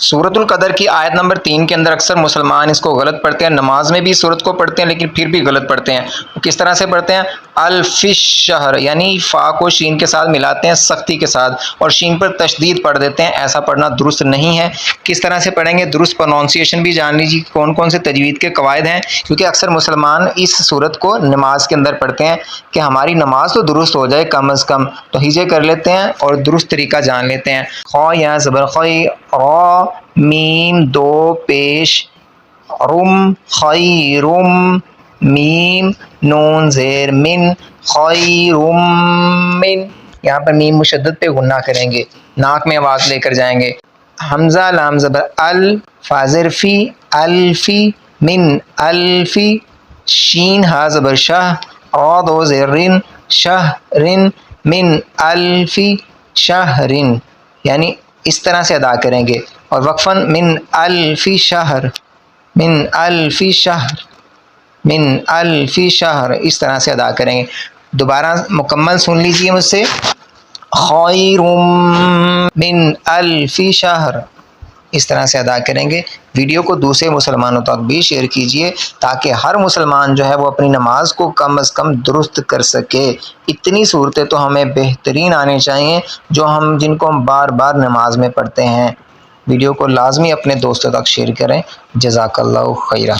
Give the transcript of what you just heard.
سورۃ القدر کی آیت نمبر 3 کے اندر اکثر مسلمان اس کو غلط پڑھتے ہیں، نماز میں بھی سورت کو پڑھتے ہیں لیکن پھر بھی غلط پڑھتے ہیں۔ وہ کس طرح سے پڑھتے ہیں؟ الفی شہر، یعنی فا کو شین کے ساتھ ملاتے ہیں سختی کے ساتھ اور شین پر تشدید پڑھ دیتے ہیں، ایسا پڑھنا درست نہیں ہے۔ کس طرح سے پڑھیں گے؟ درست پروننسیشن بھی جان لیجیے کون کون سے تجوید کے قواعد ہیں، کیونکہ اکثر مسلمان اس صورت کو نماز کے اندر پڑھتے ہیں کہ ہماری نماز تو درست ہو جائے کم از کم، تو ہجے کر لیتے ہیں اور درست طریقہ جان لیتے ہیں۔ خو یا زبر خوئی، را میم دو پیش، رم خیرم میم نون زیر من، خیرم من، یہاں پر میم مشدد پہ غنہ کریں گے، ناک میں آواز لے کر جائیں گے۔ حمزہ لام زبر ال، فاظر فی، الفی، من الفی، شین ہا زبر شہ، را دو زیر رن، شہرن، من الفی شہرن، یعنی اس طرح سے ادا کریں گے۔ اور وقفاً من الفی شہر، من الفی شہر، من الفی شہر، اس طرح سے ادا کریں گے۔ دوبارہ مکمل سن لیجیے مجھ سے، خیر من الفی شہر، اس طرح سے ادا کریں گے۔ ویڈیو کو دوسرے مسلمانوں تک بھی شیئر کیجیے تاکہ ہر مسلمان جو ہے وہ اپنی نماز کو کم از کم درست کر سکے۔ اتنی صورتیں تو ہمیں بہترین آنی چاہیے جن کو ہم بار بار نماز میں پڑھتے ہیں۔ ویڈیو کو لازمی اپنے دوستوں تک شیئر کریں۔ جزاک اللہ خیرہ۔